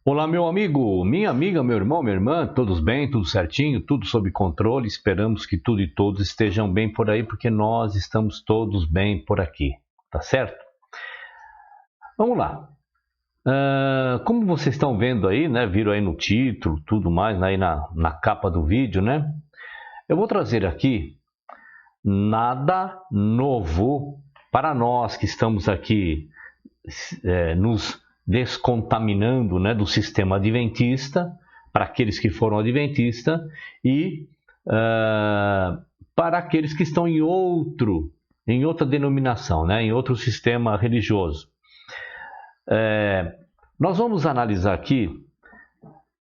Olá, meu amigo, minha amiga, meu irmão, minha irmã, todos bem, tudo certinho, tudo sob controle. Esperamos que tudo e todos estejam bem por aí, porque nós estamos todos bem por aqui, tá certo? Vamos lá. Como vocês estão vendo aí, né? Viram aí no título, tudo mais, aí na capa do vídeo, né? Eu vou trazer aqui nada novo para nós que estamos aqui nos descontaminando, né, do sistema adventista, para aqueles que foram adventistas e para aqueles que estão em outra denominação, né, em outro sistema religioso. Nós vamos analisar aqui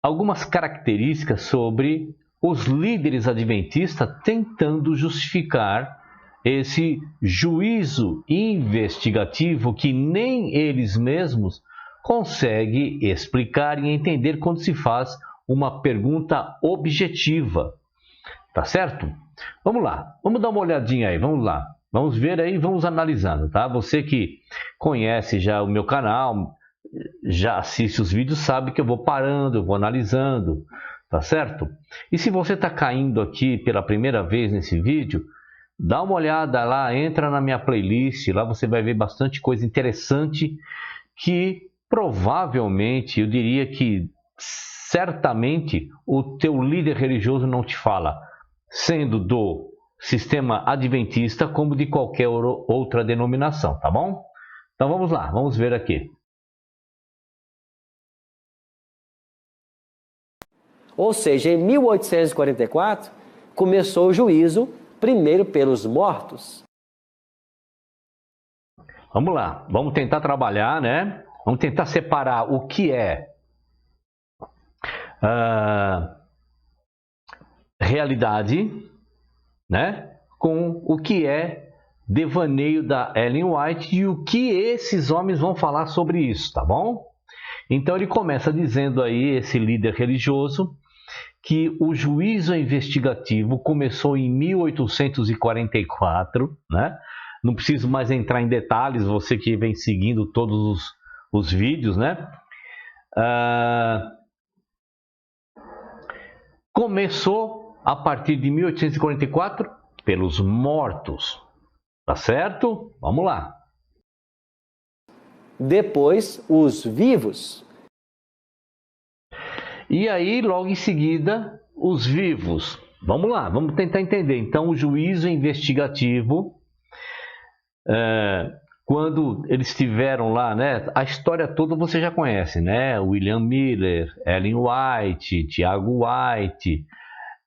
algumas características sobre os líderes adventistas tentando justificar esse juízo investigativo que nem eles mesmos conseguem explicar e entender quando se faz uma pergunta objetiva. Tá certo? Vamos lá, vamos dar uma olhadinha aí, vamos lá. Vamos ver aí, vamos analisando, tá? Você que conhece já o meu canal, já assiste os vídeos, sabe que eu vou parando, eu vou analisando, tá certo? E se você está caindo aqui pela primeira vez nesse vídeo, dá uma olhada lá, entra na minha playlist, lá você vai ver bastante coisa interessante que provavelmente, eu diria que certamente o teu líder religioso não te fala, sendo do sistema adventista como de qualquer outra denominação, tá bom? Então vamos lá, vamos ver aqui. Ou seja, em 1844 começou o juízo primeiro pelos mortos. Vamos lá, vamos tentar trabalhar, né? Vamos tentar separar o que é realidade, né? Com o que é devaneio da Ellen White e o que esses homens vão falar sobre isso, tá bom? Então ele começa dizendo aí, esse líder religioso, que o juízo investigativo começou em 1844, né? Não preciso mais entrar em detalhes, você que vem seguindo todos os vídeos, né? Começou a partir de 1844 pelos mortos, tá certo? Vamos lá. Depois, os vivos. E aí, logo em seguida, os vivos. Vamos lá, vamos tentar entender. Então, o juízo investigativo, quando eles estiveram lá, né? A história toda você já conhece, né? William Miller, Ellen White, Tiago White,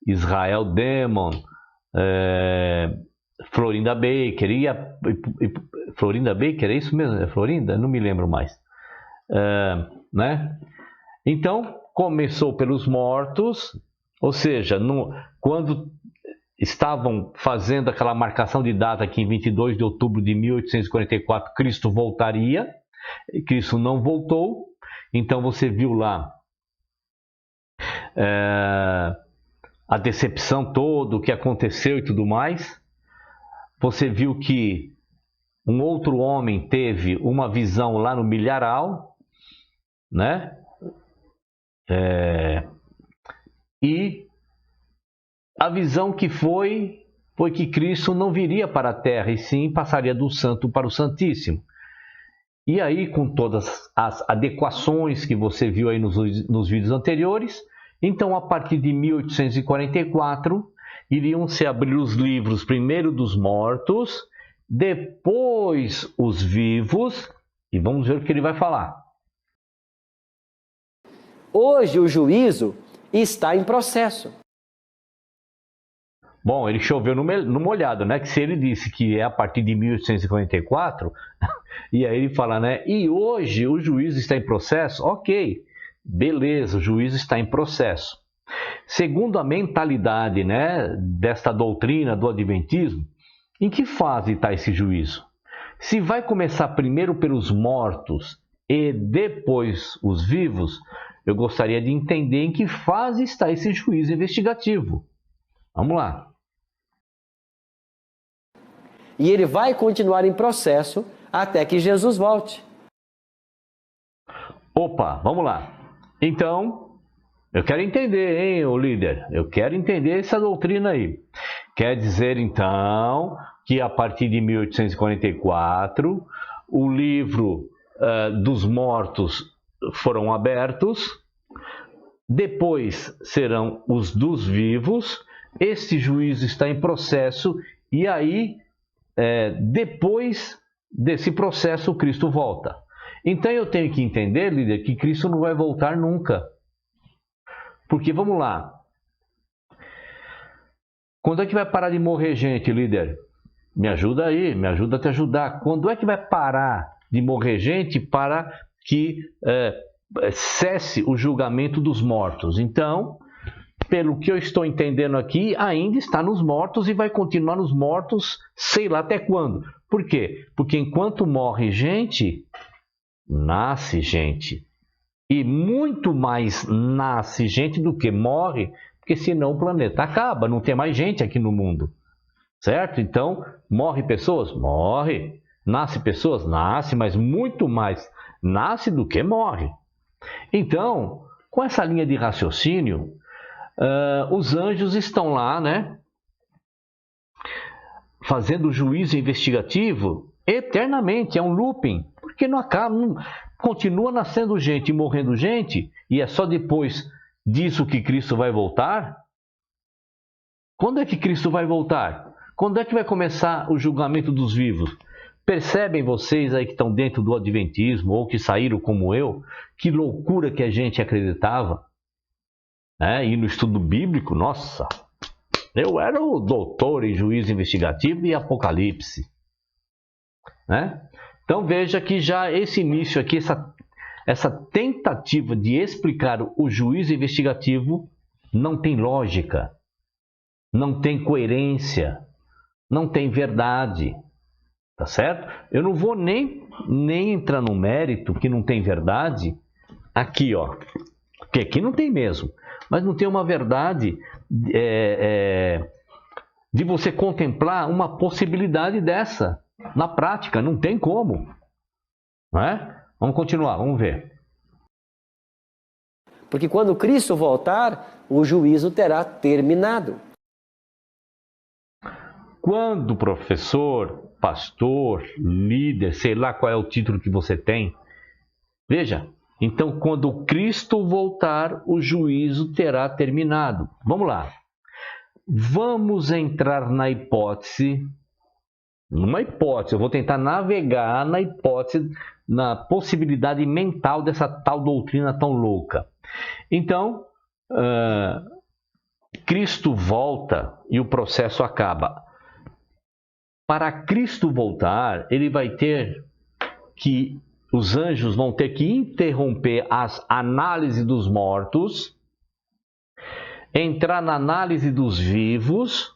Israel Demon, Florinda Baker. Florinda Baker, é isso mesmo? É Florinda? Não me lembro mais. Né? Então, começou pelos mortos, ou seja, quando estavam fazendo aquela marcação de data que em 22 de outubro de 1844 Cristo voltaria, Cristo não voltou, então você viu lá a decepção toda, o que aconteceu e tudo mais. Você viu que um outro homem teve uma visão lá no milharal, né? E a visão que foi que Cristo não viria para a terra, e sim passaria do santo para o santíssimo. E aí, com todas as adequações que você viu aí nos vídeos anteriores, então, a partir de 1844, iriam se abrir os livros, primeiro dos mortos, depois os vivos, e vamos ver o que ele vai falar. Hoje o juízo está em processo. Bom, ele choveu no molhado, né? Que se ele disse que é a partir de 1844, e aí ele fala, né? E hoje o juízo está em processo? Ok, beleza, o juízo está em processo. Segundo a mentalidade, né, desta doutrina do adventismo, em que fase está esse juízo? Se vai começar primeiro pelos mortos e depois os vivos, eu gostaria de entender em que fase está esse juízo investigativo. Vamos lá. E ele vai continuar em processo até que Jesus volte. Opa, vamos lá. Então, eu quero entender, hein, o líder? Eu quero entender essa doutrina aí. Quer dizer, então, que a partir de 1844, o livro dos mortos foram abertos, depois serão os dos vivos, esse juízo está em processo, e aí, depois desse processo, Cristo volta. Então eu tenho que entender, líder, que Cristo não vai voltar nunca. Porque, vamos lá, quando é que vai parar de morrer gente, líder? Me ajuda aí, me ajuda a te ajudar. Quando é que vai parar de morrer gente para que cesse o julgamento dos mortos? Então, pelo que eu estou entendendo aqui, ainda está nos mortos e vai continuar nos mortos, sei lá até quando. Por quê? Porque enquanto morre gente, nasce gente. E muito mais nasce gente do que morre, porque senão o planeta acaba, não tem mais gente aqui no mundo. Certo? Então, morre pessoas? Morre. Nasce pessoas? Nasce, mas muito mais nasce do que morre. Então, com essa linha de raciocínio, os anjos estão lá, né? Fazendo juízo investigativo eternamente, é um looping, porque não acaba, continua nascendo gente e morrendo gente, e é só depois disso que Cristo vai voltar? Quando é que Cristo vai voltar? Quando é que vai começar o julgamento dos vivos? Percebem vocês aí que estão dentro do adventismo, ou que saíram como eu, que loucura que a gente acreditava? E no estudo bíblico, nossa, eu era o doutor em juízo investigativo e apocalipse. Então veja que já esse início aqui, essa tentativa de explicar o juízo investigativo não tem lógica, não tem coerência, não tem verdade, tá certo? Eu não vou nem entrar no mérito que não tem verdade aqui, ó, porque aqui não tem mesmo, mas não tem uma verdade de você contemplar uma possibilidade dessa. Na prática, não tem como. Não é? Vamos continuar, vamos ver. Porque quando Cristo voltar, o juízo terá terminado. Quando professor, pastor, líder, sei lá qual é o título que você tem, veja, então quando Cristo voltar, o juízo terá terminado. Vamos lá. Vamos entrar na hipótese. Numa hipótese, eu vou tentar navegar na hipótese, na possibilidade mental dessa tal doutrina tão louca. Então, Cristo volta e o processo acaba. Para Cristo voltar, ele vai ter que, os anjos vão ter que interromper as análises dos mortos, entrar na análise dos vivos.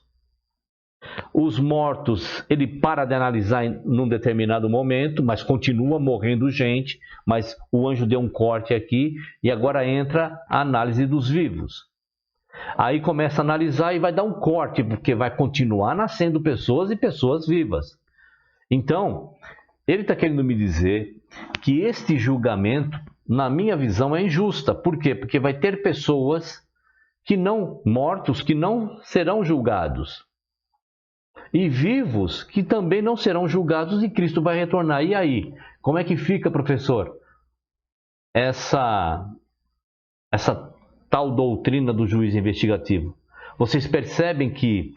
Os mortos, ele para de analisar num determinado momento, mas continua morrendo gente, mas o anjo deu um corte aqui e agora entra a análise dos vivos. Aí começa a analisar e vai dar um corte, porque vai continuar nascendo pessoas e pessoas vivas. Então, ele está querendo me dizer que este julgamento, na minha visão, é injusta. Por quê? Porque vai ter pessoas mortos que não serão julgados. E vivos que também não serão julgados e Cristo vai retornar. E aí? Como é que fica, professor? Essa tal doutrina do juízo investigativo. Vocês percebem que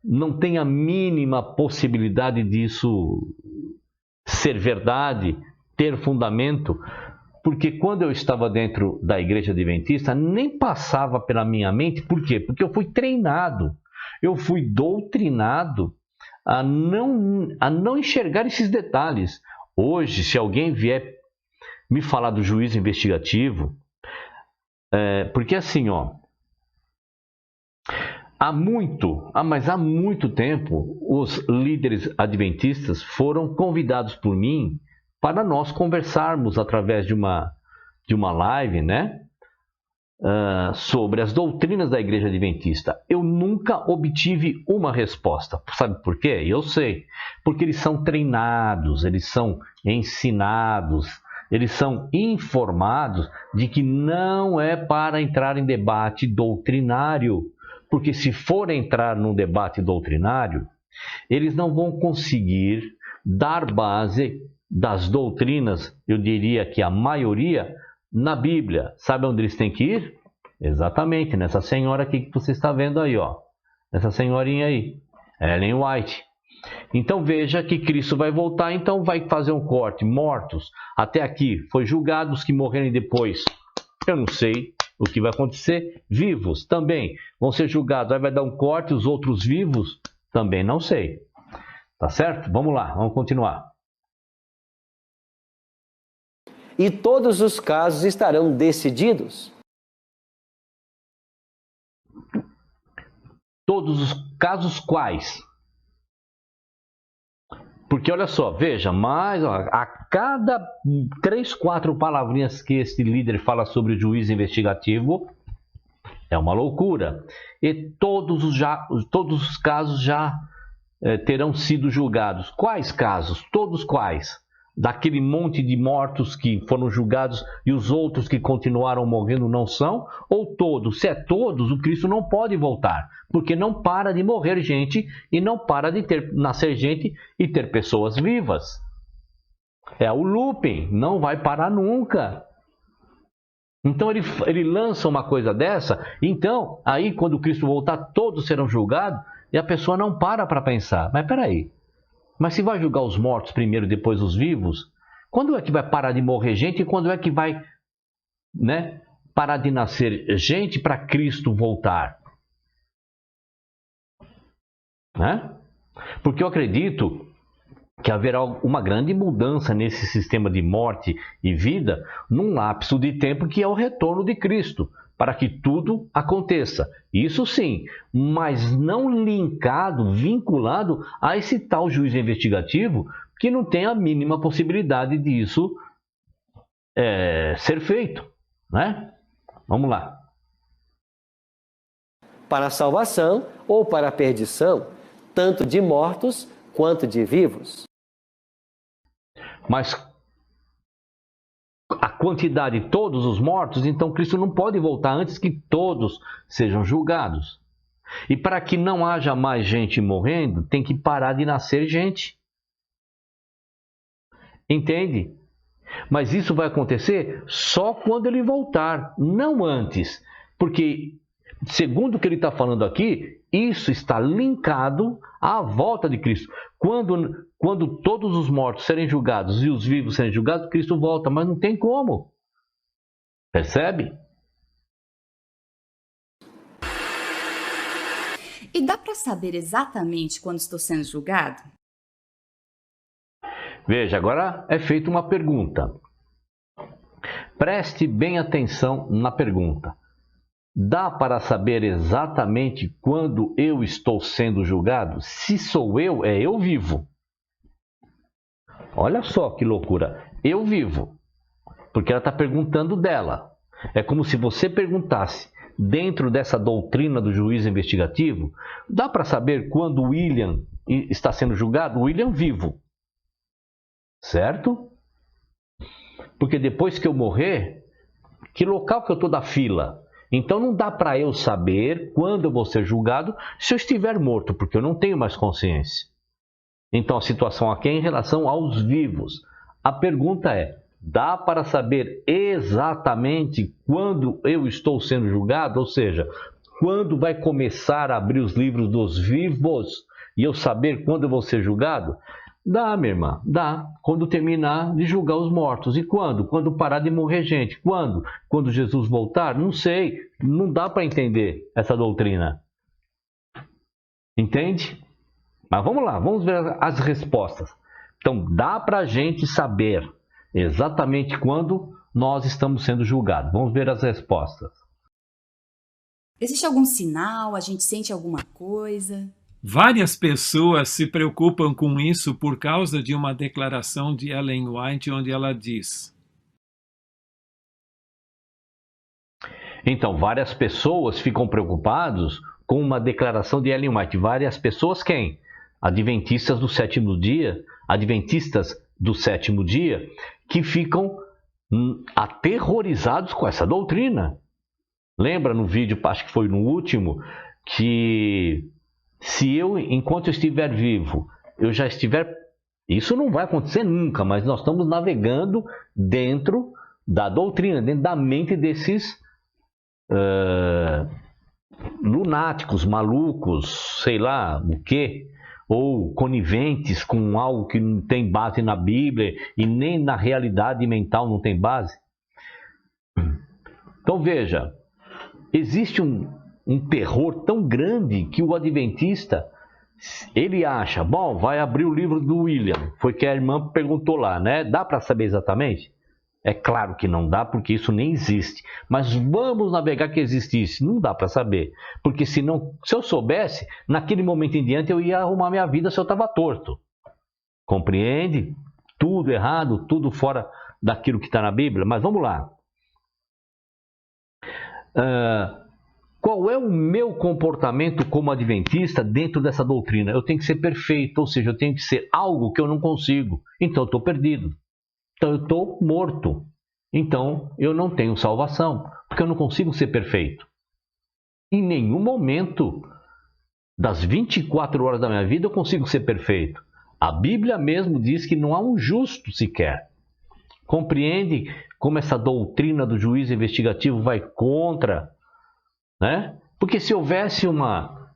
não tem a mínima possibilidade disso ser verdade, ter fundamento? Porque quando eu estava dentro da igreja adventista, nem passava pela minha mente. Por quê? Porque eu fui treinado. Eu fui doutrinado a não enxergar esses detalhes. Hoje, se alguém vier me falar do juízo investigativo, porque assim, há muito tempo, os líderes adventistas foram convidados por mim para nós conversarmos através de uma live, né? Sobre as doutrinas da igreja adventista. Eu nunca obtive uma resposta. Sabe por quê? Eu sei. Porque eles são treinados, eles são ensinados, eles são informados de que não é para entrar em debate doutrinário, porque se for entrar num debate doutrinário, eles não vão conseguir dar base das doutrinas, eu diria que a maioria, na Bíblia. Sabe onde eles têm que ir? Exatamente, nessa senhora aqui que você está vendo aí, ó. Essa senhorinha aí, Ellen White. Então veja que Cristo vai voltar, então vai fazer um corte. Mortos até aqui, foi julgados, que morrerem depois, eu não sei o que vai acontecer. Vivos também vão ser julgados, aí vai dar um corte, os outros vivos também não sei. Tá certo? Vamos lá, vamos continuar. E todos os casos estarão decididos? Todos os casos quais? Porque olha só, veja, mas ó, a cada 3, 4 palavrinhas que esse líder fala sobre o juízo investigativo, é uma loucura. E todos os casos já terão sido julgados. Quais casos? Todos quais? Daquele monte de mortos que foram julgados e os outros que continuaram morrendo não são? Ou todos? Se é todos, o Cristo não pode voltar, porque não para de morrer gente e não para de nascer gente e ter pessoas vivas. É o looping, não vai parar nunca. Então ele lança uma coisa dessa, então aí quando o Cristo voltar todos serão julgados e a pessoa não para pensar. Mas peraí, mas se vai julgar os mortos primeiro, depois os vivos, quando é que vai parar de morrer gente e quando é que vai, parar de nascer gente para Cristo voltar? Porque eu acredito que haverá uma grande mudança nesse sistema de morte e vida num lapso de tempo que é o retorno de Cristo, para que tudo aconteça. Isso sim, mas não linkado, vinculado a esse tal juízo investigativo, que não tem a mínima possibilidade disso ser feito. Vamos lá. Para a salvação ou para a perdição, tanto de mortos quanto de vivos. Mas a quantidade de todos os mortos, então Cristo não pode voltar antes que todos sejam julgados. E para que não haja mais gente morrendo, tem que parar de nascer gente. Entende? Mas isso vai acontecer só quando ele voltar, não antes. Porque, segundo o que ele está falando aqui, isso está linkado à volta de Cristo. Quando todos os mortos serem julgados e os vivos serem julgados, Cristo volta, mas não tem como. Percebe? E dá para saber exatamente quando estou sendo julgado? Veja, agora é feita uma pergunta. Preste bem atenção na pergunta. Dá para saber exatamente quando eu estou sendo julgado? Se sou eu, é eu vivo. Olha só que loucura. Eu vivo. Porque ela está perguntando dela. É como se você perguntasse, dentro dessa doutrina do juízo investigativo, dá para saber quando o William está sendo julgado? O William vivo. Certo? Porque depois que eu morrer, que local que eu estou da fila? Então não dá para eu saber quando eu vou ser julgado se eu estiver morto, porque eu não tenho mais consciência. Então a situação aqui é em relação aos vivos. A pergunta é, dá para saber exatamente quando eu estou sendo julgado? Ou seja, quando vai começar a abrir os livros dos vivos e eu saber quando eu vou ser julgado? Dá, minha irmã, dá. Quando terminar de julgar os mortos. E quando? Quando parar de morrer gente. Quando? Quando Jesus voltar? Não sei. Não dá para entender essa doutrina. Entende? Mas vamos lá, vamos ver as respostas. Então, dá para a gente saber exatamente quando nós estamos sendo julgados. Vamos ver as respostas. Existe algum sinal? A gente sente alguma coisa? Várias pessoas se preocupam com isso por causa de uma declaração de Ellen White, onde ela diz: Então, várias pessoas ficam preocupadas com uma declaração de Ellen White. Várias pessoas quem? Adventistas do sétimo dia, que ficam aterrorizados com essa doutrina. Lembra no vídeo, acho que foi no último, que se eu, enquanto eu estiver vivo, eu já estiver... Isso não vai acontecer nunca, mas nós estamos navegando dentro da doutrina, dentro da mente desses lunáticos, malucos, sei lá o quê, ou coniventes com algo que não tem base na Bíblia e nem na realidade mental não tem base. Então veja, existe um terror tão grande que o adventista, ele acha, bom, vai abrir o livro do William, foi que a irmã perguntou lá, né? Dá para saber exatamente? É claro que não dá, porque isso nem existe. Mas vamos navegar que existisse. Não dá para saber. Porque se eu soubesse, naquele momento em diante eu ia arrumar minha vida se eu estava torto. Compreende? Tudo errado, tudo fora daquilo que está na Bíblia. Mas vamos lá. Qual é o meu comportamento como adventista dentro dessa doutrina? Eu tenho que ser perfeito, ou seja, eu tenho que ser algo que eu não consigo. Então eu estou perdido. Então eu estou morto. Então eu não tenho salvação, porque eu não consigo ser perfeito. Em nenhum momento das 24 horas da minha vida eu consigo ser perfeito. A Bíblia mesmo diz que não há um justo sequer. Compreende como essa doutrina do juízo investigativo vai contra, né? Porque se houvesse uma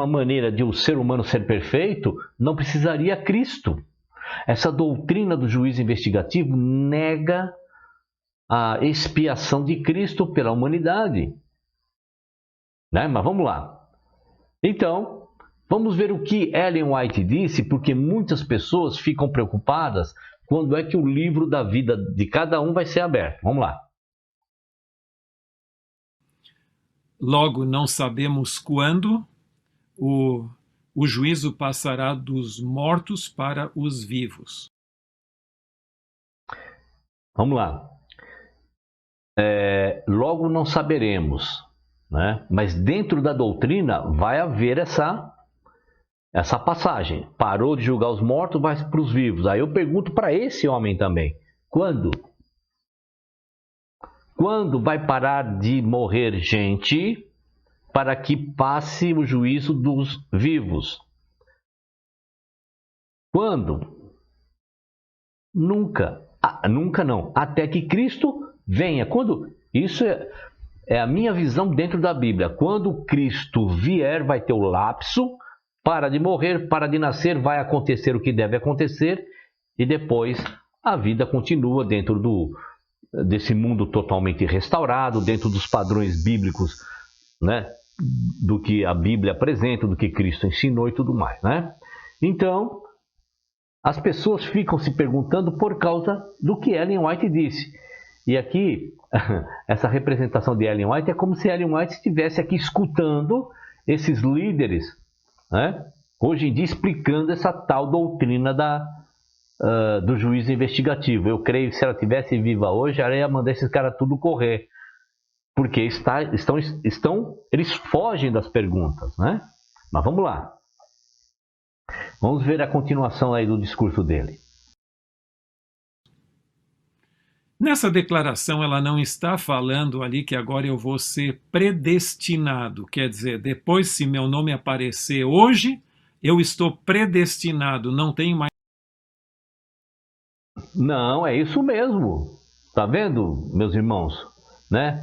maneira de o ser humano ser perfeito, não precisaria Cristo. Essa doutrina do juízo investigativo nega a expiação de Cristo pela humanidade. Né? Mas vamos lá. Então, vamos ver o que Ellen White disse, porque muitas pessoas ficam preocupadas quando é que o livro da vida de cada um vai ser aberto. Vamos lá. Logo, não sabemos quando o juízo passará dos mortos para os vivos. Vamos lá. Logo não saberemos, né? Mas dentro da doutrina vai haver essa passagem. Parou de julgar os mortos, vai para os vivos. Aí eu pergunto para esse homem também. Quando? Quando vai parar de morrer gente para que passe o juízo dos vivos? Quando? Nunca. Nunca não. Até que Cristo venha. Quando? Isso é a minha visão dentro da Bíblia. Quando Cristo vier, vai ter o lapso, para de morrer, para de nascer, vai acontecer o que deve acontecer e depois a vida continua dentro desse mundo totalmente restaurado, dentro dos padrões bíblicos, né? Do que a Bíblia apresenta, do que Cristo ensinou e tudo mais, né? Então, as pessoas ficam se perguntando por causa do que Ellen White disse. E aqui, essa representação de Ellen White é como se Ellen White estivesse aqui escutando esses líderes, né? Hoje em dia explicando essa tal doutrina do juízo investigativo. Eu creio que se ela estivesse viva hoje, ela ia mandar esses caras tudo correr. Porque eles fogem das perguntas, né? Mas vamos lá. Vamos ver a continuação aí do discurso dele. Nessa declaração, ela não está falando ali que agora eu vou ser predestinado. Quer dizer, depois, se meu nome aparecer hoje, eu estou predestinado, não tenho mais. Não, é isso mesmo. Tá vendo, meus irmãos? Né?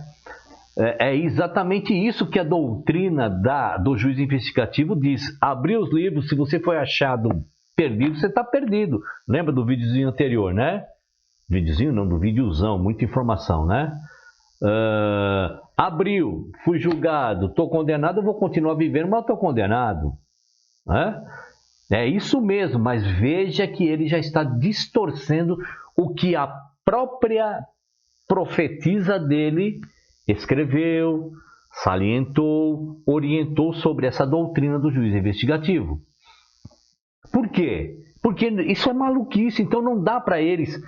É exatamente isso que a doutrina do juízo investigativo diz. Abrir os livros, se você foi achado perdido, você está perdido. Lembra do videozinho anterior, né? Videozinho não, do videozão, muita informação, né? Abriu, fui julgado, estou condenado, eu vou continuar vivendo, mas estou condenado. Né? É isso mesmo, mas veja que ele já está distorcendo o que a própria profetisa dele escreveu, salientou, orientou sobre essa doutrina do juízo investigativo. Por quê? Porque isso é maluquice, então não dá para eles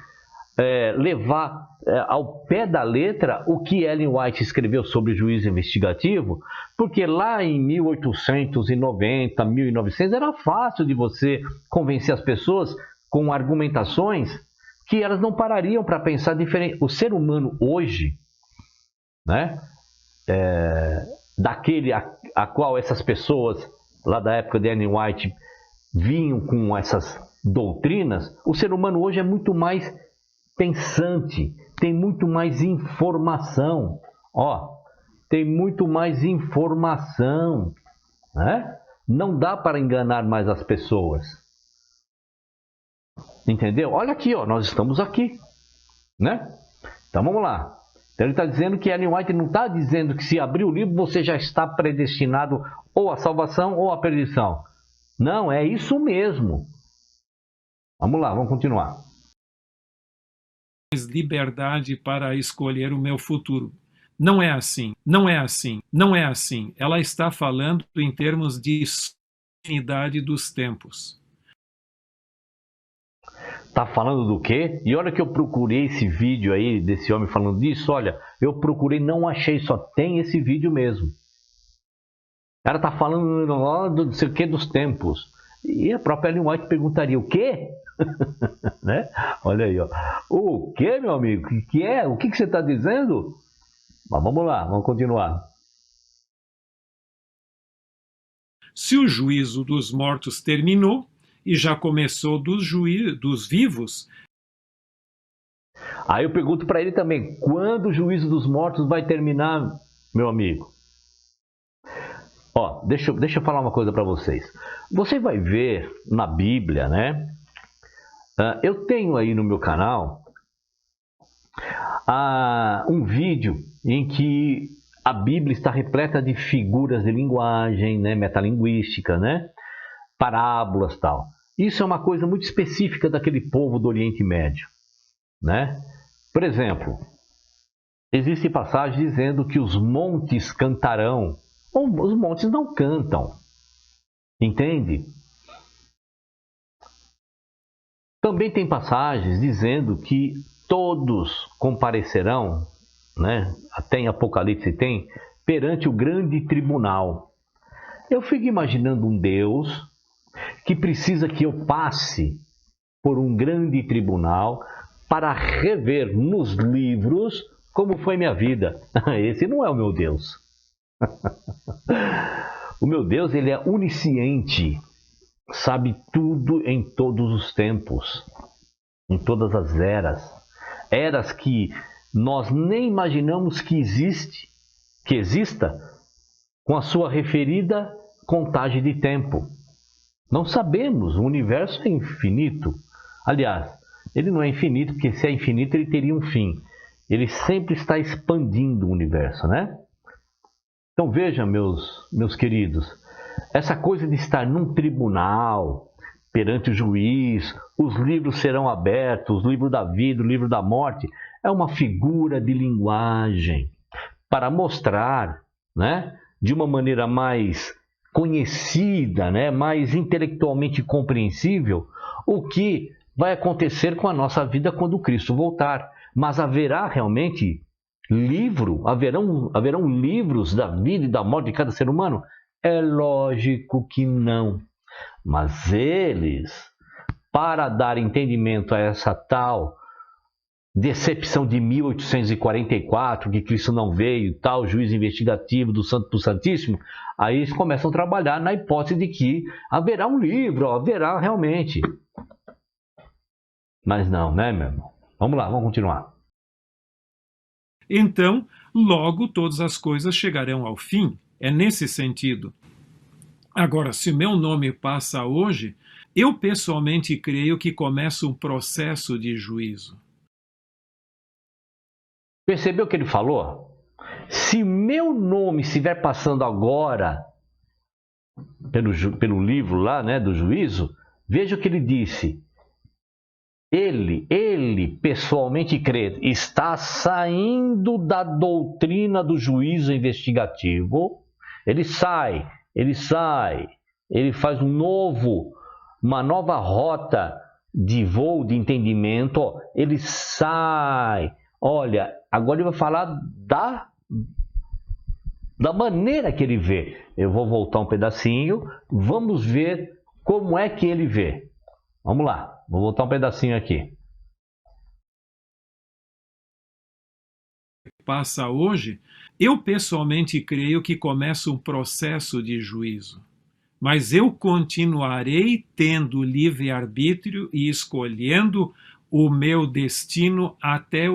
levar ao pé da letra o que Ellen White escreveu sobre juízo investigativo, porque lá em 1890, 1900, era fácil de você convencer as pessoas com argumentações que elas não parariam para pensar diferente. O ser humano hoje, né, daquele a qual essas pessoas lá da época de Ellen White vinham com essas doutrinas, o ser humano hoje é muito mais pensante, tem muito mais informação, tem muito mais informação, né? Não dá para enganar mais as pessoas, entendeu? Olha aqui, nós estamos aqui, né? Então vamos lá. Então ele está dizendo que Ellen White não está dizendo que se abrir o livro você já está predestinado ou à salvação ou à perdição. Não, é isso mesmo. Vamos lá, vamos continuar. Liberdade para escolher o meu futuro. Não é assim, não é assim, não é assim. Ela está falando em termos de solenidade dos tempos. Tá falando do quê? E olha que eu procurei esse vídeo aí desse homem falando disso. Olha, eu procurei, não achei, só tem esse vídeo mesmo. O cara tá falando do não sei o que dos tempos. E a própria Ellen White perguntaria, o quê? Né? Olha aí, o quê, meu amigo? O que é? O que você está dizendo? Mas vamos lá, vamos continuar. Se o juízo dos mortos terminou e já começou dos vivos. Aí eu pergunto para ele também, quando o juízo dos mortos vai terminar, meu amigo? Deixa eu falar uma coisa para vocês. Você vai ver na Bíblia, né? Eu tenho aí no meu canal um vídeo em que a Bíblia está repleta de figuras de linguagem, né, metalinguística, né, parábolas e tal. Isso é uma coisa muito específica daquele povo do Oriente Médio, né? Por exemplo, existe passagem dizendo que os montes cantarão. Os montes não cantam, entende? Também tem passagens dizendo que todos comparecerão, né? Até em Apocalipse tem, perante o grande tribunal. Eu fico imaginando um Deus que precisa que eu passe por um grande tribunal para rever nos livros como foi minha vida. Esse não é o meu Deus. O meu Deus, ele é onisciente, sabe tudo em todos os tempos, em todas as eras que nós nem imaginamos que exista com a sua referida contagem de tempo. Não sabemos, o universo é infinito. Aliás, ele não é infinito, porque se é infinito ele teria um fim. Ele sempre está expandindo o universo, né? Então veja, meus queridos, essa coisa de estar num tribunal, perante o juiz, os livros serão abertos, o livro da vida, o livro da morte, é uma figura de linguagem para mostrar, né, de uma maneira mais conhecida, né, mais intelectualmente compreensível, o que vai acontecer com a nossa vida quando Cristo voltar. Mas haverá realmente haverão livros da vida e da morte de cada ser humano? É lógico que não. Mas eles, para dar entendimento a essa tal decepção de 1844, que Cristo não veio, tal juiz investigativo do Santo do Santíssimo, aí eles começam a trabalhar na hipótese de que haverá um livro, haverá realmente. Mas não, né, meu irmão? Vamos lá, vamos continuar. Então, logo todas as coisas chegarão ao fim. É nesse sentido. Agora, se meu nome passa hoje, eu pessoalmente creio que começa um processo de juízo. Percebeu o que ele falou? Se meu nome estiver passando agora pelo livro lá, né, do juízo, veja o que ele disse. Ele pessoalmente crê, está saindo da doutrina do juízo investigativo, ele faz uma nova rota de voo, de entendimento, ele sai. Olha, agora ele vai falar da maneira que ele vê. Eu vou voltar um pedacinho, vamos ver como é que ele vê. Vamos lá, vou voltar um pedacinho aqui. passa hoje, eu pessoalmente creio que começa um processo de juízo. Mas eu continuarei tendo livre-arbítrio e escolhendo o meu destino até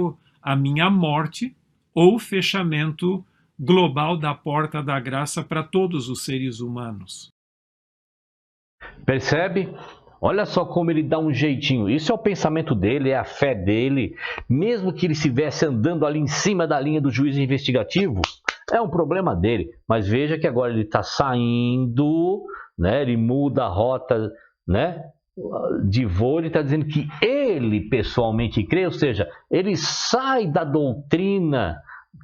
a minha morte ou fechamento global da porta da graça para todos os seres humanos. Percebe? Olha só como ele dá um jeitinho. Isso é o pensamento dele, é a fé dele. Mesmo que ele estivesse andando ali em cima da linha do juízo investigativo, é um problema dele. Mas veja que agora ele está saindo, né? Ele muda a rota, né? De voo, ele está dizendo que ele pessoalmente crê, ou seja, ele sai da doutrina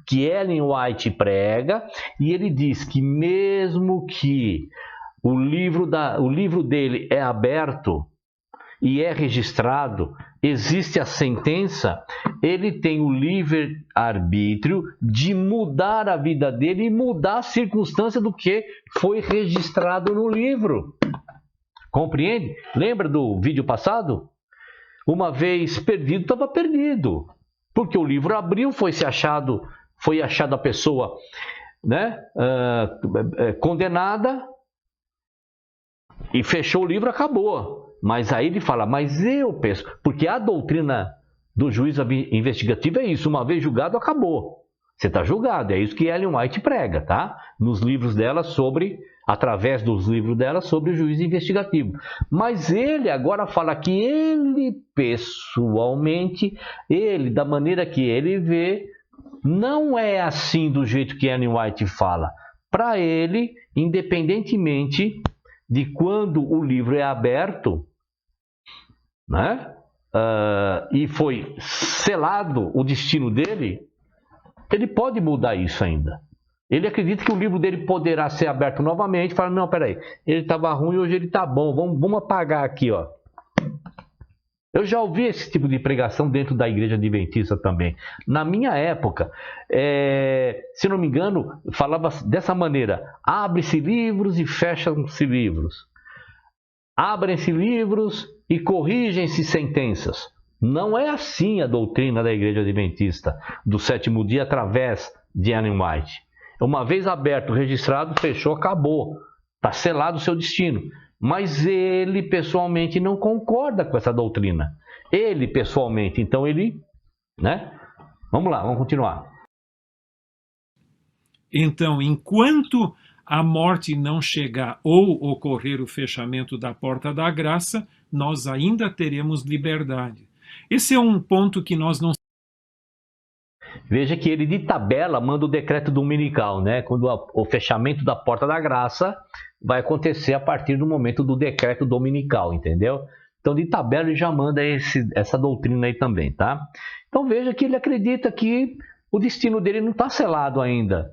que Ellen White prega e ele diz que mesmo que o livro dele é aberto e é registrado, existe a sentença, ele tem o livre-arbítrio de mudar a vida dele e mudar a circunstância do que foi registrado no livro. Compreende? Lembra do vídeo passado? Uma vez perdido, estava perdido. Porque o livro abriu, foi achado a pessoa, né, condenada, e fechou o livro, acabou. Mas aí ele fala, mas eu penso, porque a doutrina do juízo investigativo é isso, uma vez julgado, acabou. Você está julgado, é isso que Ellen White prega, tá? Nos livros dela através dos livros dela sobre o juízo investigativo. Mas ele agora fala que ele pessoalmente, da maneira que ele vê, não é assim do jeito que Ellen White fala. Para ele, independentemente de quando o livro é aberto, né? E foi selado o destino dele, ele pode mudar isso ainda. Ele acredita que o livro dele poderá ser aberto novamente, fala, não, peraí, ele estava ruim, hoje ele está bom, vamos apagar aqui, ó. Eu já ouvi esse tipo de pregação dentro da igreja adventista também. Na minha época, se não me engano, falava dessa maneira, abre-se livros e fecham-se livros. Abrem-se livros e corrigem-se sentenças. Não é assim a doutrina da igreja adventista do sétimo dia através de Ellen White. Uma vez aberto, registrado, fechou, acabou. Está selado o seu destino. Mas ele pessoalmente não concorda com essa doutrina. Ele pessoalmente, então ele, né? Vamos lá, vamos continuar. Então, enquanto a morte não chegar ou ocorrer o fechamento da porta da graça, nós ainda teremos liberdade. Esse é um ponto que nós não... Veja que ele de tabela manda o decreto dominical, né? Quando o fechamento da porta da graça vai acontecer a partir do momento do decreto dominical, entendeu? Então de tabela ele já manda essa doutrina aí também, tá? Então veja que ele acredita que o destino dele não está selado ainda.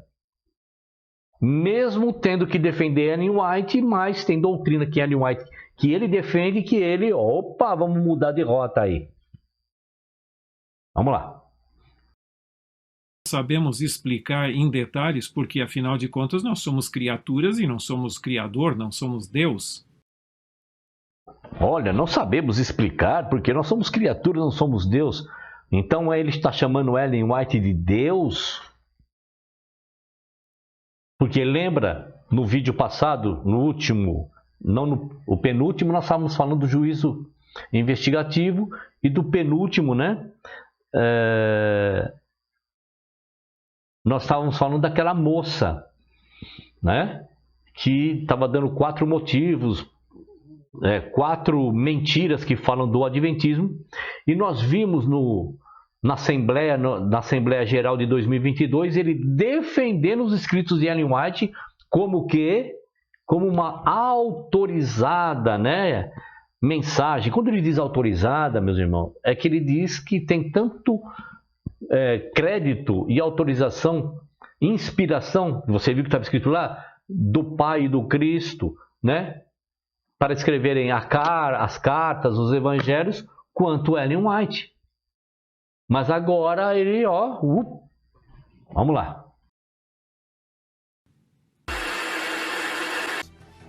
Mesmo tendo que defender Ellen White, mas tem doutrina que Ellen White, que ele defende, que ele, vamos mudar de rota aí. Vamos lá. Sabemos explicar em detalhes, porque afinal de contas nós somos criaturas e não somos Criador, não somos Deus. Olha, não sabemos explicar, porque nós somos criaturas, não somos Deus. Então ele está chamando Ellen White de Deus? Porque lembra, no vídeo passado, no último, o penúltimo, nós estávamos falando do juízo investigativo e do penúltimo, né? Nós estávamos falando daquela moça, né? Que estava dando 4 motivos, 4 mentiras que falam do adventismo. E nós vimos na Assembleia Geral de 2022, ele defendendo os escritos de Ellen White como uma autorizada, né, mensagem. Quando ele diz autorizada, meus irmãos, é que ele diz que tem tanto crédito e autorização, inspiração, você viu que estava escrito lá, do Pai e do Cristo, né, para escreverem as cartas, os evangelhos, quanto Ellen White. Mas agora ele, vamos lá.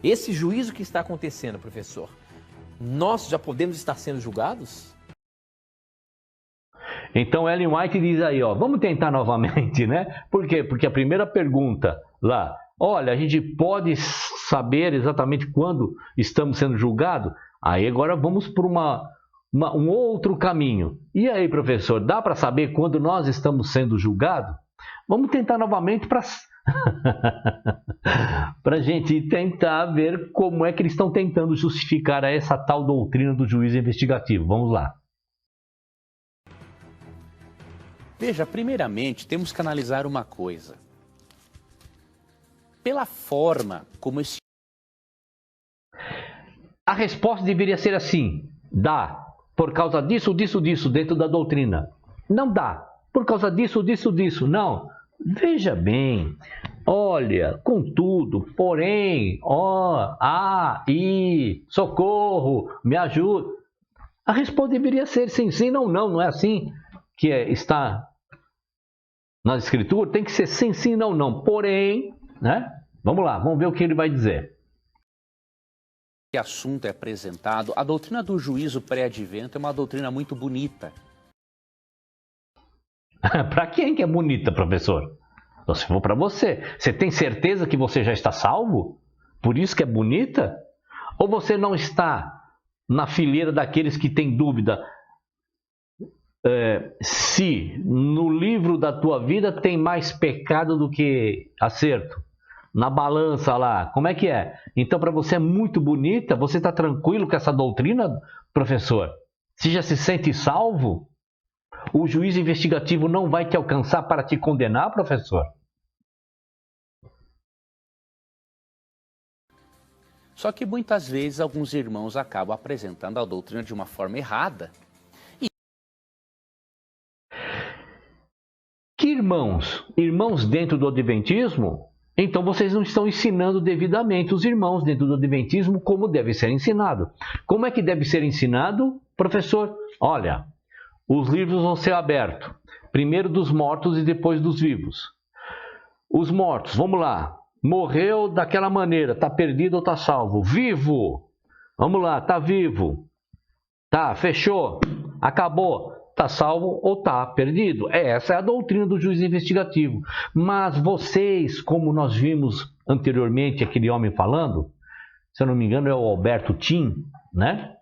Esse juízo que está acontecendo, professor, nós já podemos estar sendo julgados? Então Ellen White diz aí, ó, vamos tentar novamente, né? Por quê? Porque a primeira pergunta lá, olha, a gente pode saber exatamente quando estamos sendo julgados? Aí agora vamos por um outro caminho. E aí, professor, dá para saber quando nós estamos sendo julgados? Vamos tentar novamente para a gente tentar ver como é que eles estão tentando justificar essa tal doutrina do juízo investigativo. Vamos lá. Veja, primeiramente, temos que analisar uma coisa. Pela forma como esse... A resposta deveria ser assim: dá, por causa disso, disso, disso, dentro da doutrina. Não dá, por causa disso, disso, disso. Não. Veja bem, olha, contudo, porém, ó, socorro, me ajuda. A resposta deveria ser sim, sim, não, não, não é assim que está na escritura, tem que ser sim, sim, não, não. Porém, né? Vamos lá, vamos ver o que ele vai dizer. Que assunto é apresentado, a doutrina do juízo pré-advento é uma doutrina muito bonita. Para quem que é bonita, professor? Então, se for para você, você tem certeza que você já está salvo? Por isso que é bonita? Ou você não está na fileira daqueles que têm dúvida se no livro da tua vida tem mais pecado do que acerto? Na balança lá, como é que é? Então, para você é muito bonita, você está tranquilo com essa doutrina, professor? Você já se sente salvo? O juiz investigativo não vai te alcançar para te condenar, professor? Só que muitas vezes alguns irmãos acabam apresentando a doutrina de uma forma errada. Que irmãos? Irmãos dentro do adventismo? Então vocês não estão ensinando devidamente os irmãos dentro do adventismo como deve ser ensinado. Como é que deve ser ensinado, professor? Olha, os livros vão ser abertos. Primeiro dos mortos e depois dos vivos. Os mortos, vamos lá. Morreu daquela maneira, está perdido ou está salvo? Vivo! Vamos lá, está vivo. Tá, fechou. Acabou. Está salvo ou está perdido. Essa é a doutrina do juiz investigativo. Mas vocês, como nós vimos anteriormente aquele homem falando, se eu não me engano é o Alberto Tim, né?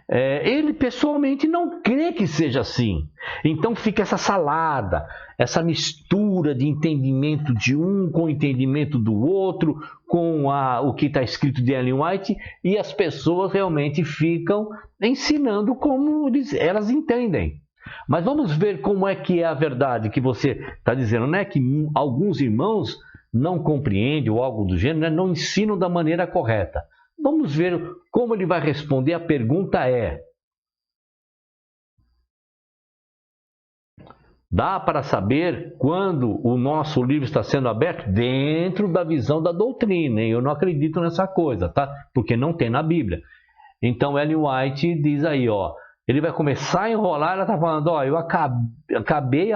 Ele pessoalmente não crê que seja assim. Então fica essa salada, essa mistura de entendimento de um com o entendimento do outro, com o que está escrito de Ellen White, e as pessoas realmente ficam ensinando como elas entendem. Mas vamos ver como é que é a verdade que você está dizendo, né? Que alguns irmãos não compreendem ou algo do gênero, né? Não ensinam da maneira correta. Vamos ver como ele vai responder. A pergunta é: dá para saber quando o nosso livro está sendo aberto? Dentro da visão da doutrina. Eu não acredito nessa coisa, tá? Porque não tem na Bíblia. Então Ellen White diz aí, ó, ele vai começar a enrolar, ela está falando, ó, eu acabei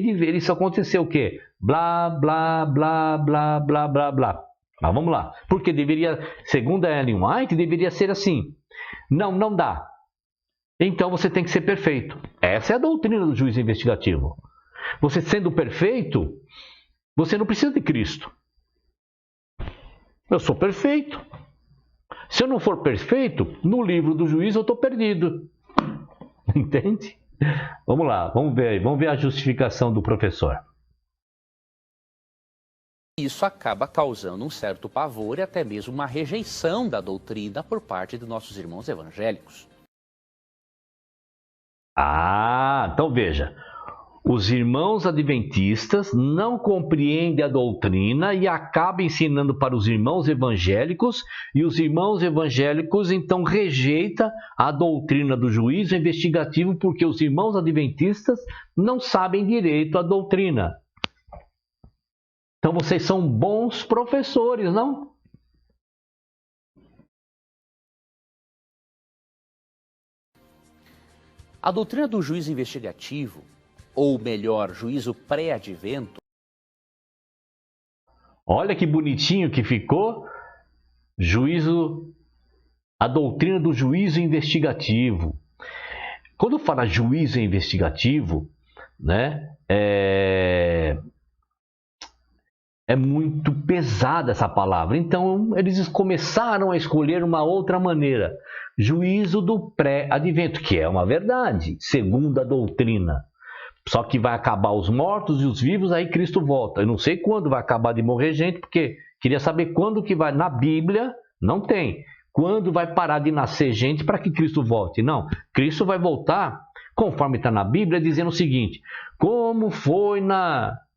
de ver isso acontecer o quê? Blá, blá, blá, blá, blá, blá, blá. Mas vamos lá. Porque deveria, segundo a Ellen White, deveria ser assim. Não dá. Então você tem que ser perfeito. Essa é a doutrina do juiz investigativo. Você sendo perfeito, você não precisa de Cristo. Eu sou perfeito. Se eu não for perfeito, no livro do juiz eu estou perdido. Entende? Vamos lá, vamos ver a justificação do professor. Isso acaba causando um certo pavor e até mesmo uma rejeição da doutrina por parte de nossos irmãos evangélicos. Então veja, os irmãos adventistas não compreendem a doutrina e acabam ensinando para os irmãos evangélicos, e os irmãos evangélicos então rejeitam a doutrina do juízo investigativo porque os irmãos adventistas não sabem direito a doutrina. Então vocês são bons professores, não? A doutrina do juízo investigativo, ou melhor, juízo pré-advento. Olha que bonitinho que ficou. A doutrina do juízo investigativo. Quando fala juízo investigativo, né, é muito pesada essa palavra. Então, eles começaram a escolher uma outra maneira. Juízo do pré-advento, que é uma verdade, segundo a doutrina. Só que vai acabar os mortos e os vivos, aí Cristo volta. Eu não sei quando vai acabar de morrer gente, porque queria saber quando que vai. Na Bíblia, não tem. Quando vai parar de nascer gente para que Cristo volte? Não. Cristo vai voltar, conforme está na Bíblia, dizendo o seguinte: como foi na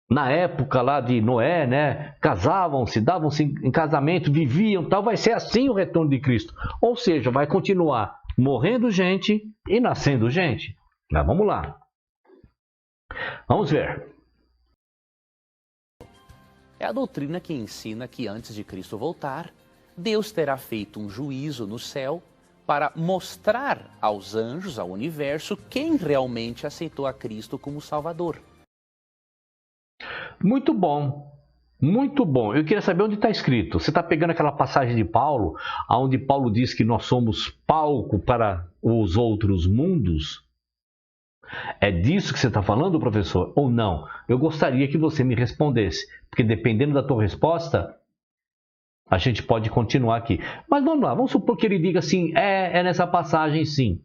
época lá de Noé, né? Casavam-se, davam-se em casamento, viviam, tal. Vai ser assim o retorno de Cristo. Ou seja, vai continuar morrendo gente e nascendo gente. Mas vamos lá. Vamos ver. É a doutrina que ensina que antes de Cristo voltar, Deus terá feito um juízo no céu para mostrar aos anjos, ao universo, quem realmente aceitou a Cristo como Salvador. Muito bom. Muito bom. Eu queria saber onde está escrito. Você está pegando aquela passagem de Paulo, onde Paulo diz que nós somos palco para os outros mundos? É disso que você está falando, professor? Ou não? Eu gostaria que você me respondesse, porque dependendo da tua resposta, a gente pode continuar aqui. Mas vamos lá, vamos supor que ele diga assim, é nessa passagem sim.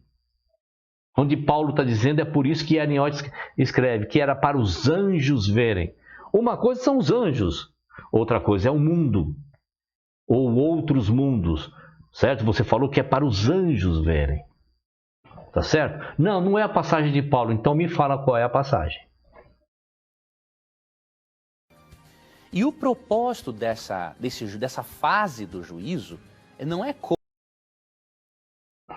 Onde Paulo está dizendo, é por isso que Ellen White escreve, que era para os anjos verem. Uma coisa são os anjos, outra coisa é o mundo, ou outros mundos, certo? Você falou que é para os anjos verem, tá certo? Não, não é a passagem de Paulo, então me fala qual é a passagem. E o propósito dessa fase do juízo não é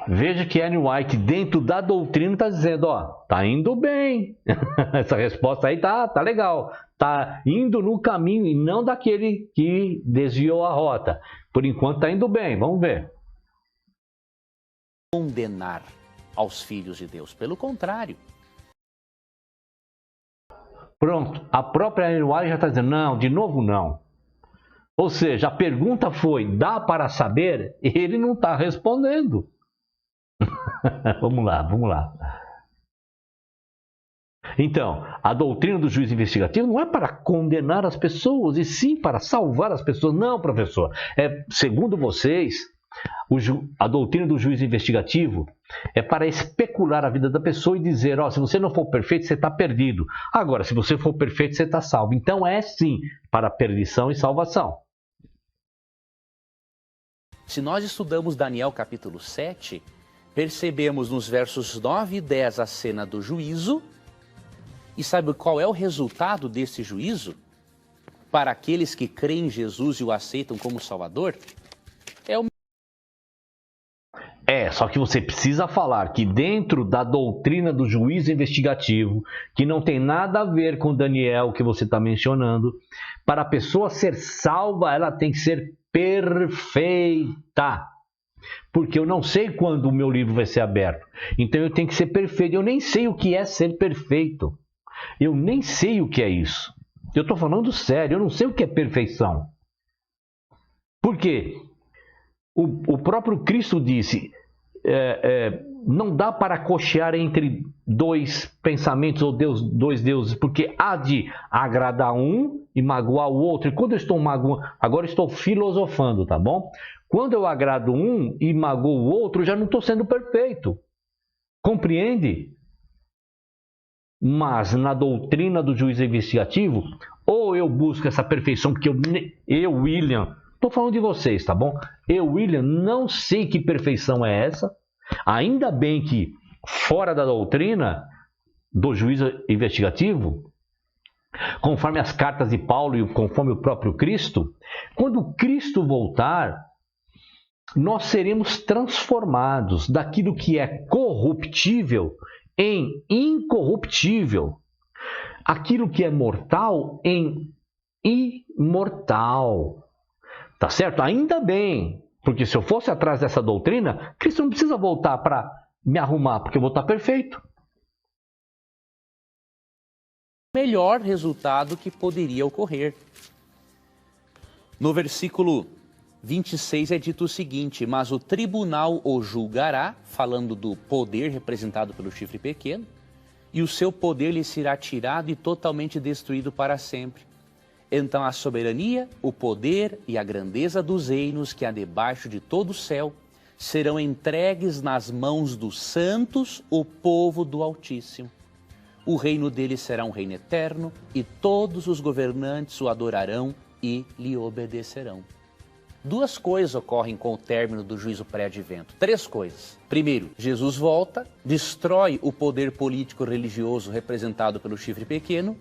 Veja que Ellen White, dentro da doutrina, está dizendo, ó, tá indo bem. Essa resposta aí tá legal. Tá indo no caminho e não daquele que desviou a rota. Por enquanto tá indo bem, vamos ver. condenar aos filhos de Deus. Pelo contrário. Pronto, a própria Ellen White já está dizendo, não, de novo não. Ou seja, a pergunta foi, dá para saber? Ele não está respondendo. Vamos lá. Então, a doutrina do juiz investigativo não é para condenar as pessoas, e sim para salvar as pessoas. Não, professor. Segundo vocês, a doutrina do juiz investigativo é para especular a vida da pessoa e dizer, se você não for perfeito, você está perdido. Agora, se você for perfeito, você está salvo. Então, é sim para perdição e salvação. Se nós estudamos Daniel capítulo 7, percebemos nos versos 9 e 10 a cena do juízo. E sabe qual é o resultado desse juízo? Para aqueles que creem em Jesus e o aceitam como Salvador? Só que você precisa falar que dentro da doutrina do juízo investigativo, que não tem nada a ver com Daniel que você está mencionando, para a pessoa ser salva, ela tem que ser perfeita. Porque eu não sei quando o meu livro vai ser aberto. Então eu tenho que ser perfeito. Eu nem sei o que é ser perfeito. Eu nem sei o que é isso. Eu estou falando sério, eu não sei o que é perfeição. Por quê? O próprio Cristo disse, não dá para cochear entre dois pensamentos ou dois deuses, porque há de agradar um e magoar o outro. E quando eu estou magoando, agora eu estou filosofando, tá bom? Quando eu agrado um e magoo o outro, eu já não estou sendo perfeito. Compreende? Mas na doutrina do juiz investigativo, ou eu busco essa perfeição, porque eu William, estou falando de vocês, tá bom? Eu, William, não sei que perfeição é essa. Ainda bem que, fora da doutrina do juiz investigativo, conforme as cartas de Paulo e conforme o próprio Cristo, quando Cristo voltar, nós seremos transformados daquilo que é corruptível em incorruptível, aquilo que é mortal em imortal. Tá certo? Ainda bem, porque se eu fosse atrás dessa doutrina, Cristo não precisa voltar para me arrumar, porque eu vou estar perfeito. Melhor resultado que poderia ocorrer. No versículo 26 é dito o seguinte: mas o tribunal o julgará, falando do poder representado pelo chifre pequeno, e o seu poder lhe será tirado e totalmente destruído para sempre. Então a soberania, o poder e a grandeza dos reinos que há debaixo de todo o céu serão entregues nas mãos dos santos, o povo do Altíssimo. O reino dele será um reino eterno, e todos os governantes o adorarão e lhe obedecerão. Duas coisas ocorrem com o término do juízo pré-advento. Três coisas. Primeiro, Jesus volta, destrói o poder político-religioso representado pelo chifre pequeno.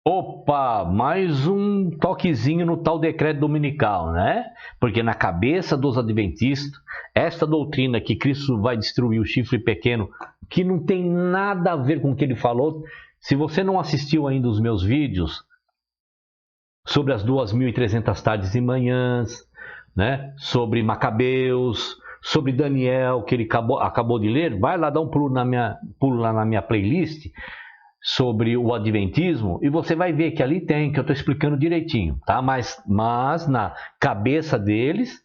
Opa, mais um toquezinho no tal decreto dominical, né? Porque na cabeça dos adventistas, esta doutrina que Cristo vai destruir o chifre pequeno, que não tem nada a ver com o que ele falou. Se você não assistiu ainda os meus vídeos sobre as 2.300 tardes e manhãs, né? Sobre Macabeus, sobre Daniel, que ele acabou de ler, vai lá dar um pulo lá na minha playlist sobre o adventismo, e você vai ver que ali tem, que eu estou explicando direitinho, tá? Mas na cabeça deles,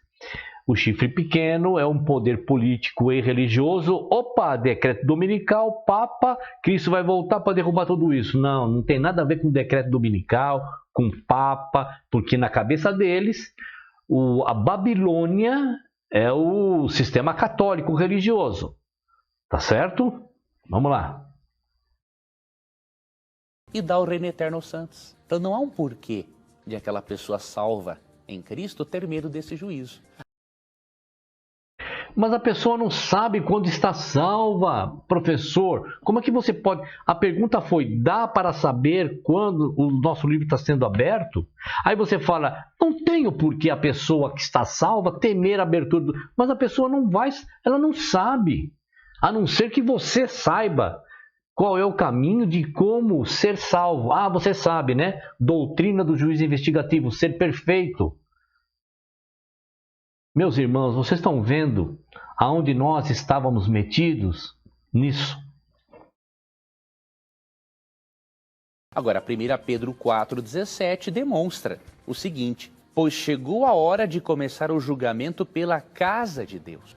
o chifre pequeno é um poder político e religioso. Opa, decreto dominical, Papa, Cristo vai voltar para derrubar tudo isso. Não tem nada a ver com decreto dominical, com Papa, porque na cabeça deles, a Babilônia é o sistema católico religioso. Tá certo? Vamos lá. E dá o reino eterno aos santos. Então não há um porquê de aquela pessoa salva em Cristo ter medo desse juízo. Mas a pessoa não sabe quando está salva, professor. Como é que você pode... A pergunta foi, dá para saber quando o nosso livro está sendo aberto? Aí você fala, não tenho por que a pessoa que está salva temer a abertura do... Mas a pessoa não vai, ela não sabe. A não ser que você saiba qual é o caminho de como ser salvo. Ah, você sabe, né? Doutrina do juiz investigativo, ser perfeito. Meus irmãos, vocês estão vendo aonde nós estávamos metidos nisso? Agora, 1 Pedro 4,17 demonstra o seguinte: pois chegou a hora de começar o julgamento pela casa de Deus.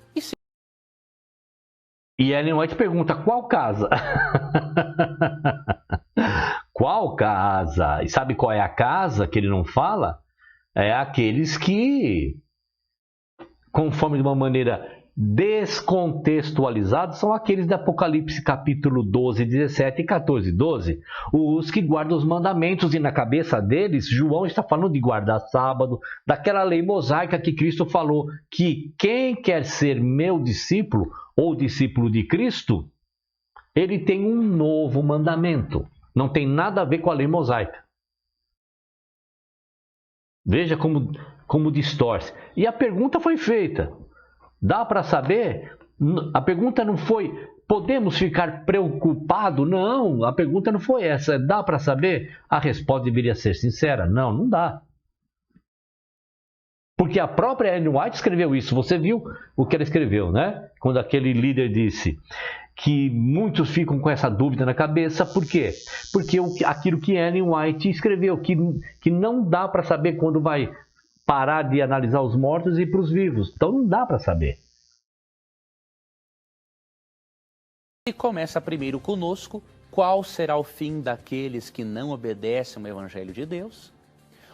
E Ellen White pergunta, qual casa? Qual casa? E sabe qual é a casa que ele não fala? É aqueles que, conforme de uma maneira descontextualizada, são aqueles de Apocalipse capítulo 12, 17 e 14, 12. Os que guardam os mandamentos, e na cabeça deles, João está falando de guardar sábado, daquela lei mosaica que Cristo falou, que quem quer ser meu discípulo, ou discípulo de Cristo, ele tem um novo mandamento. Não tem nada a ver com a lei mosaica. Veja como distorce. E a pergunta foi feita. Dá para saber? A pergunta não foi, podemos ficar preocupados? Não, a pergunta não foi essa. Dá para saber? A resposta deveria ser sincera. Não dá. Porque a própria Ellen White escreveu isso. Você viu o que ela escreveu, né? Quando aquele líder disse que muitos ficam com essa dúvida na cabeça. Por quê? Porque aquilo que Ellen White escreveu, que não dá para saber quando vai parar de analisar os mortos e ir para os vivos. Então não dá para saber. E começa primeiro conosco, qual será o fim daqueles que não obedecem ao Evangelho de Deus?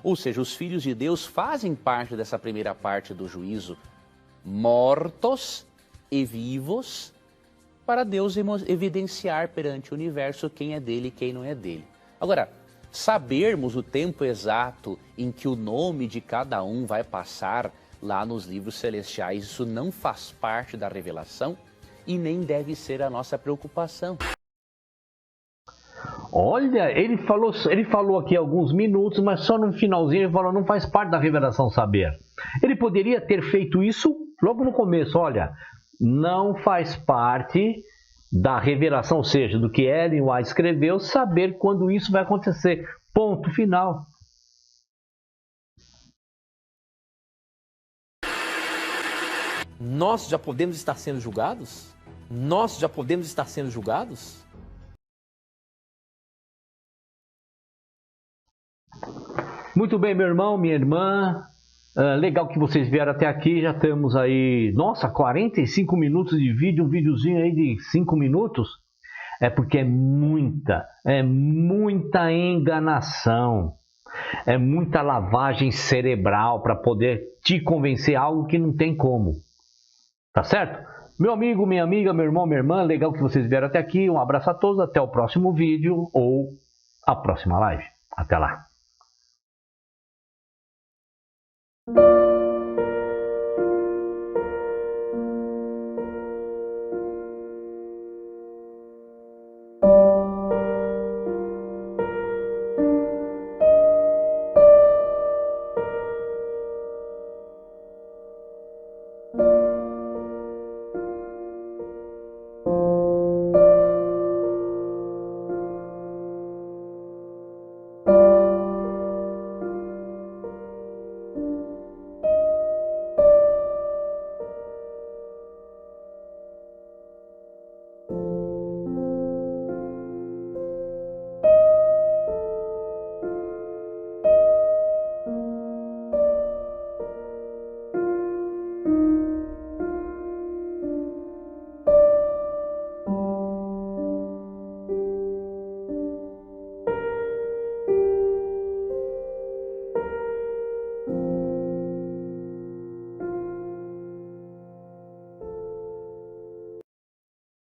Ou seja, os filhos de Deus fazem parte dessa primeira parte do juízo, mortos e vivos, para Deus evidenciar perante o universo quem é dele e quem não é dele. Agora, sabermos o tempo exato em que o nome de cada um vai passar lá nos livros celestiais, isso não faz parte da revelação e nem deve ser a nossa preocupação. Olha, ele falou aqui alguns minutos, mas só no finalzinho ele falou, não faz parte da revelação saber. Ele poderia ter feito isso logo no começo, olha, não faz parte da revelação, ou seja, do que Ellen White escreveu, saber quando isso vai acontecer. Ponto final. Nós já podemos estar sendo julgados? Nós já podemos estar sendo julgados? Muito bem, meu irmão, minha irmã. Legal que vocês vieram até aqui, já temos aí, nossa, 45 minutos de vídeo, um videozinho aí de 5 minutos. É porque é muita enganação, é muita lavagem cerebral para poder te convencer algo que não tem como. Tá certo? Meu amigo, minha amiga, meu irmão, minha irmã, legal que vocês vieram até aqui. Um abraço a todos, até o próximo vídeo ou a próxima live. Até lá.